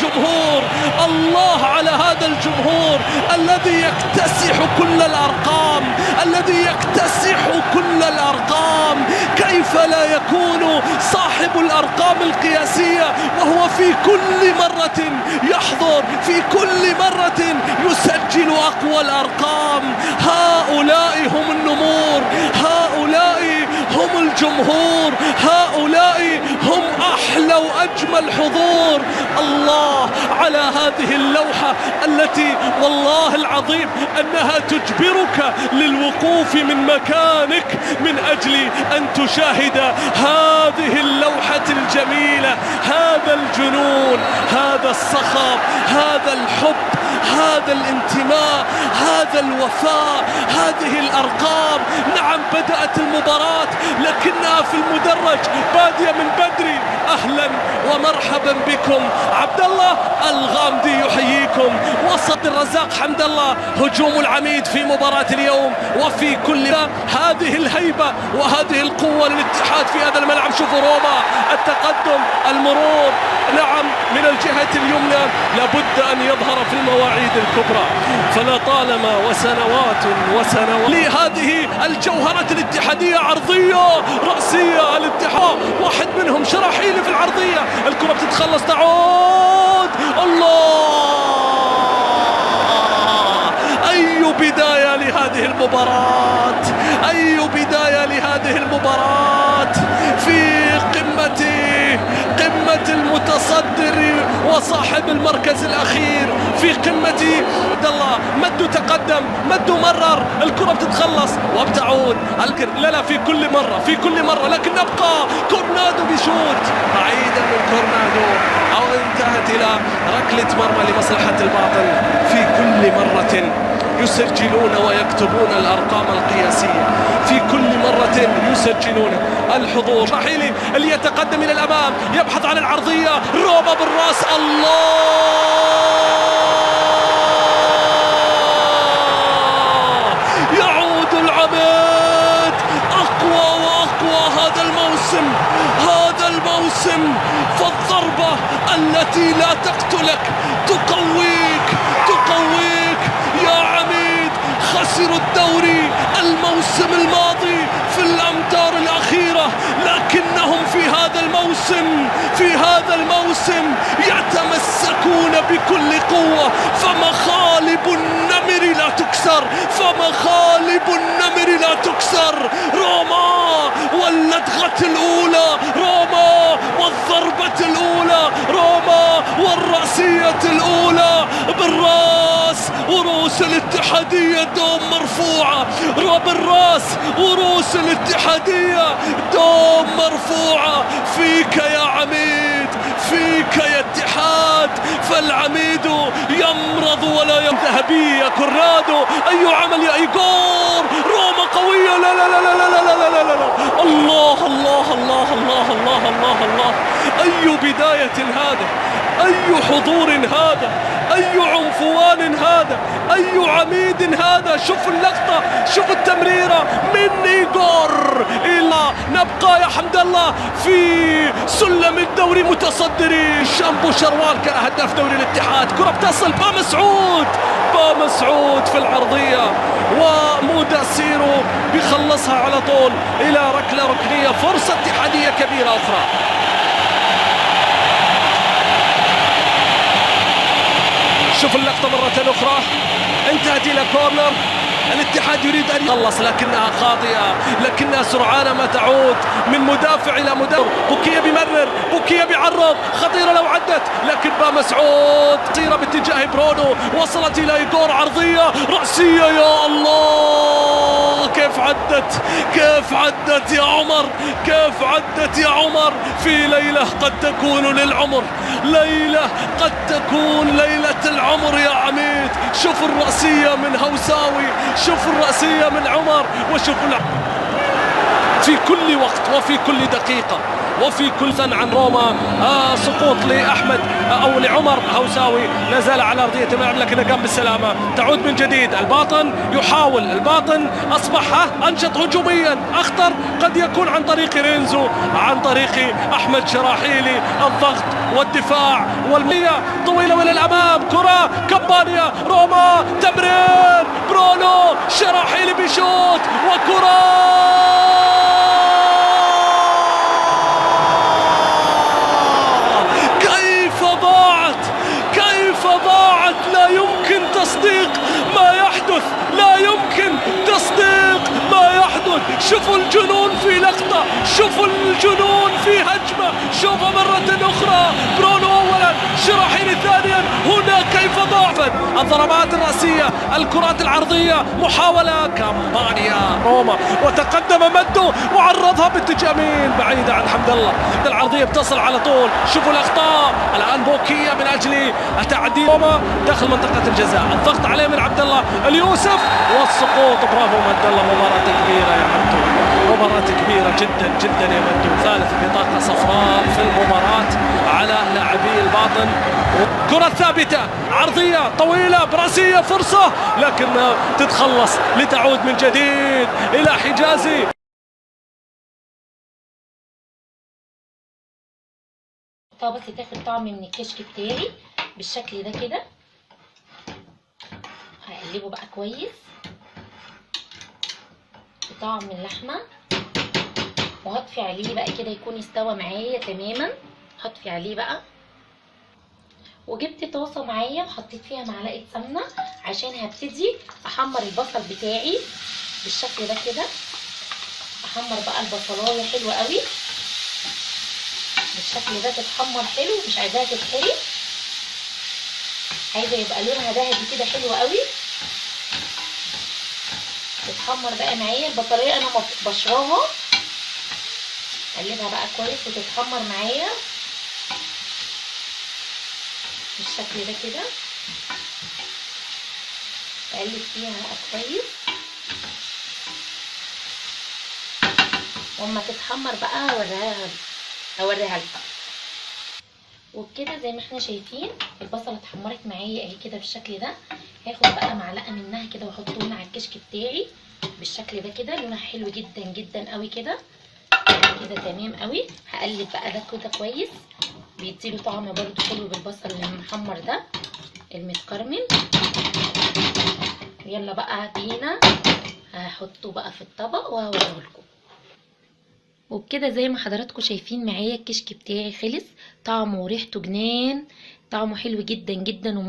الجمهور، الله على هذا الجمهور الذي يكتسح كل الأرقام، الذي يكتسح كل الأرقام. كيف لا يكون صاحب الأرقام القياسية وهو في كل مرة يحضر، في كل مرة يسجل أقوى الأرقام؟ هؤلاء هم النمور، هؤلاء هم الجمهور، هؤلاء هم أحلى وأجمل حضور. الله على هذه اللوحة التي والله العظيم أنها تجبرك للوقوف من مكانك من أجل أن تشاهد هذه اللوحة الجميلة، هذا الجنون، هذا الصخب، هذا الحب، هذا الانتماء، هذا الوفاء، هذه الأرقام. نعم بدأت المباراة لكنها في المدرج بادية من بدري. أهلا ومرحبا بكم. عبد الله الغامدي يحييكم، وسط الرزاق حمد الله. هجوم العميد في مباراة اليوم وفي كل هذه الهيبة وهذه القوة للاتحاد في هذا الملعب. شوفوا روما التقدم، المرور نعم من الجهة اليمنى، لابد أن يظهر في المواعيد الكبرى. فلطالما وسنوات لهذه الجوهرة الاتحادية، عرضية رأسية الاتحاد، واحد منهم شراحيلي في العرضية، الكرة بتتخلص، تعود. الله، أي بداية لهذه المباراة، أي بداية لهذه المباراة في قمة المتصدر وصاحب المركز الأخير، في قمة. عبد الله مد تقدم، مد مرر، الكرة بتتخلص وبتعود. لا في كل مرة لكن نبقى. كورنادو بيشوت بعيدا من كورنادو، أو انتهت إلى ركلة مرمى لمصلحة الباطل. في كل مرة يسجلون ويكتبون الأرقام القياسية، في كل مرة يسجلون. الحضور رحيلي اللي يتقدم إلى الأمام، يبحث عن العرضية، روما بالراس. الله، يعود العميد أقوى وأقوى هذا الموسم، فالضربة التي لا تقتلك تقويك يا عميد. خسروا الدوري الموسم الماضي في الأمتار الأخيرة، لكنهم في هذا الموسم يتمسكون بكل قوة. فمخالب النمر لا تكسر، روما واللدغة الأولى، روما والضربة الأولى، روما والرأسية الأولى بالراس. ورؤوس الاتحادية دوم مرفوعة، بالراس ورؤوس الاتحادية دوم مرفوعة. فيك يا عميد، فيك يا اتحاد. فالعميد يمرض ولا ذهبية. كورنادو أي عمل يا إيغور، روما قوية. لا لا لا لا لا لا لا لا لا لا. الله الله الله الله الله الله الله. أي بداية هذا، أي حضور هذا، أي عنفوان هذا، أي عميد هذا. شوف اللقطة، شوف التمريرة من إيغور. إلا نبقى يا حمد الله في سلم الدوري متصدرين. شامبو شروال كان هداف دوري الاتحاد. كرة بتصل، مسعود في العرضية، ومودا سيرو بيخلصها على طول إلى ركلة ركنية. فرصة اتحادية كبيرة أخرى. شوف اللقطة مرة أخرى، انتهت إلى كورنر. الاتحاد يريد أن يخلص لكنها خاطئة، لكنها سرعان ما تعود من مدافع إلى مدافع. بوكيه بيمرر، بوكيه بيعرض، خطيرة لو عدت، لكن مسعود خطيرة باتجاه برونو، وصلت إلى إيغور، عرضية رأسية. يا الله، كيف عدت يا عمر، كيف عدت يا عمر في ليلة قد تكون للعمر، ليلة قد تكون ليلة العمر يا عميد. شوف الرأسية من هوساوي، شوف الرأسية من عمر، وشوف في كل وقت وفي كل دقيقة وفي كل ثن عن روما. سقوط لأحمد أو لعمر هوساوي، لا زال على أرضية الملعب لكنه قام بالسلامة. تعود من جديد الباطن، يحاول الباطن، أصبح أنشط هجوميا، أخطر قد يكون عن طريق رينزو، عن طريق أحمد شراحيلي. الضغط والدفاع والمية طويلة إلى الأمام، كرة كمبانيا، روما، تمرير برونو شراحيلي بيشوط، وكرة كيف ضاعت، لا يمكن تصديق ما يحدث، لا يمكن تصديق ما يحدث. شوفوا الجنون في لقطة، شوفوا الجنون في هجمة، شوفوا مرة أخرى برونو أولا، شراحيلي ثانيا. هنا كيف ضاعت الضربات الرأسية، الكرات العرضية، محاولة كامبانيا روما، وتقدم مدو وعرضها باتجاه مين، بعيدة عن حمد الله. العرضية بتصل على طول. شوفوا الأخطاء الآن، بوكية من أجل تعديل روما داخل منطقة الجزاء، الضغط عليه من عبد الله اليوسف والسقوط. برافو مد الله، مباراة كبيرة يا مدو، مباراة كبيرة جدا جدا يا مدو. ثالث بطاقة صفراء في المباراة على لاعبي الباطن. كرة ثابتة، عرضية طويلة براسية، فرصة لكنها تتخلص لتعود من جديد إلى حجازي. بس تاخد طعم من الكشك بتاعي بالشكل ده كده. هقلبه بقى كويس بطعم اللحمه، وهطفي عليه بقى كده يكون استوى معايا تماما. هطفي عليه بقى، وجبت طاسه معايا وحطيت فيها معلقه سمنه عشان هبتدي احمر البصل بتاعي بالشكل ده كده. احمر بقى البصلايه حلوه قوي بالشكل ده، تتحمر حلو، مش عايزاها تتحرق، عايزه يبقى لونها ذهبي كده حلو قوي. تتحمر بقى معايا البصلايه، انا بشراها، اقلبها بقى كويس وتتحمر معايا بالشكل ده كده. اقلب فيها بقى كويس، واما تتحمر بقى هوريها لكم. وبكده زي ما احنا شايفين البصله اتحمرت معايا اهي كده بالشكل ده. هاخد بقى معلقه منها كده واحطهم على الكشك بتاعي بالشكل ده كده. لونها حلو جدا جدا قوي كده كده، تمام قوي. هقلب بقى ده كده كويس، بيديله طعم برده حلو بالبصل المحمر ده المتكرمل. يلا بقى بينا هحطه بقى في الطبق وهوريه لكم. وبكده زي ما حضراتكم شايفين معايا الكشك بتاعي خلص. طعمه وريحته جنان، طعمه حلو جدا جدا